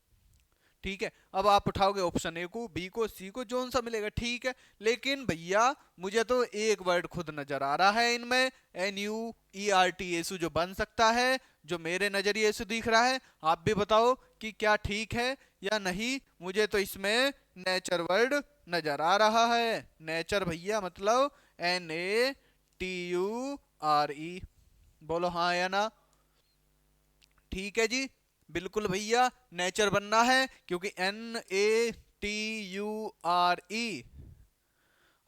ठीक है, अब आप उठाओगे ऑप्शन ए को, बी को, सी को, जो सा मिलेगा ठीक है। लेकिन भैया मुझे तो एक वर्ड खुद नजर आ रहा है इनमें, NUERTA जो बन सकता है, जो मेरे नजरिए से दिख रहा है। आप भी बताओ कि क्या ठीक है या नहीं। मुझे तो इसमें नेचर वर्ड नजर आ रहा है। नेचर भैया मतलब NATURE, बोलो हाँ या ना। ठीक है जी, बिल्कुल भैया नेचर बनना है, क्योंकि NATURE।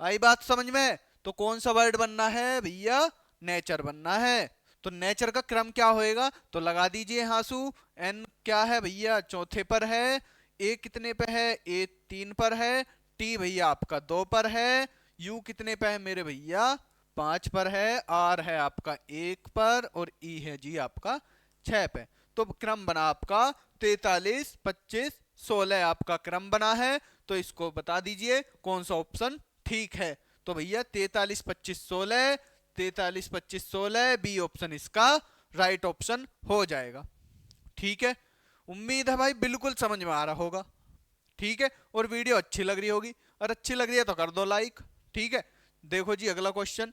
आई बात समझ में? तो कौन सा वर्ड बनना है भैया, नेचर बनना है। तो नेचर का क्रम क्या होएगा, तो लगा दीजिए हासू। N क्या है भैया, चौथे पर है। A कितने पे है, A 3 पर है। T भैया आपका 2 पर है। U कितने पे है मेरे भैया, 5 पर है। R है आपका 1 पर, और E है जी आपका 6 पे। तो क्रम बना आपका 43 25 16 आपका क्रम बना है। तो इसको बता दीजिए कौन सा ऑप्शन ठीक है। तो भैया 43 25 16, 43 25 16 बी ऑप्शन इसका राइट ऑप्शन हो जाएगा। ठीक है, उम्मीद है भाई बिल्कुल समझ में आ रहा होगा। ठीक है, और वीडियो अच्छी लग रही होगी, और अच्छी लग रही है तो कर दो लाइक। ठीक है, देखो जी अगला क्वेश्चन।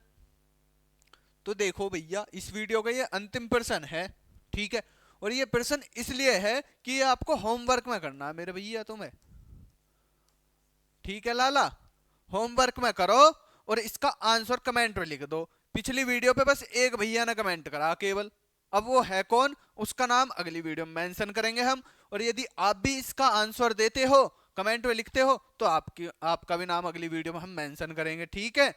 तो देखो भैया इस वीडियो का ये अंतिम प्रश्न है। ठीक है, और ये प्रश्न इसलिए है कि ये आपको होमवर्क में करना है मेरे भैया तुम्हें। ठीक है लाला, होमवर्क में करो और इसका आंसर कमेंट में लिख दो। पिछली वीडियो पे बस एक भैया ने कमेंट करा केवल, अब वो है कौन उसका नाम अगली वीडियो में मेंशन करेंगे हम। और यदि आप भी इसका आंसर देते हो, कमेंट में लिखते हो, तो आपका भी नाम अगली वीडियो में हम मेंशन करेंगे। ठीक है,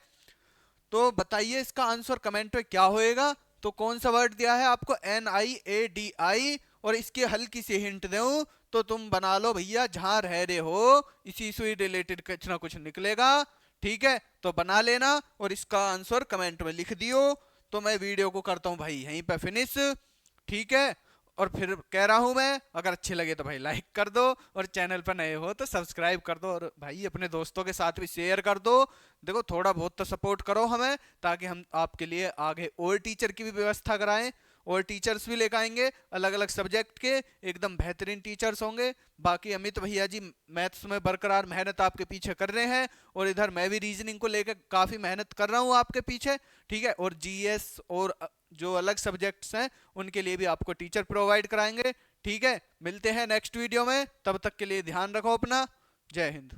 तो बताइए इसका आंसर कमेंट में क्या होएगा। तो कौन सा वर्ड दिया है आपको, NIADI, और इसकी हल्की सी हिंट दूं तो तुम बना लो भैया, जहां रह रहे हो इसी से रिलेटेड कुछ ना कुछ निकलेगा। ठीक है, तो बना लेना और इसका आंसर कमेंट में लिख दियो। तो मैं वीडियो को करता हूं भाई यहीं पे फिनिश। ठीक है, और फिर कह रहा हूं मैं, अगर अच्छे लगे तो भाई लाइक कर दो, और चैनल पर नए हो तो सब्सक्राइब कर दो, और भाई अपने दोस्तों के साथ भी शेयर कर दो। देखो थोड़ा बहुत तो सपोर्ट करो हमें, ताकि हम आपके लिए आगे और टीचर की भी व्यवस्था कराएं, और टीचर्स भी लेकर आएंगे अलग अलग सब्जेक्ट के, एकदम बेहतरीन टीचर्स होंगे। बाकी अमित भैया जी मैथ्स में बरकरार मेहनत आपके पीछे कर रहे हैं, और इधर मैं भी रीजनिंग को लेकर काफ़ी मेहनत कर रहा हूँ आपके पीछे। ठीक है, और GS और जो अलग सब्जेक्ट्स हैं उनके लिए भी आपको टीचर प्रोवाइड कराएंगे। ठीक है, मिलते हैं नेक्स्ट वीडियो में, तब तक के लिए ध्यान रखो अपना। जय हिंद।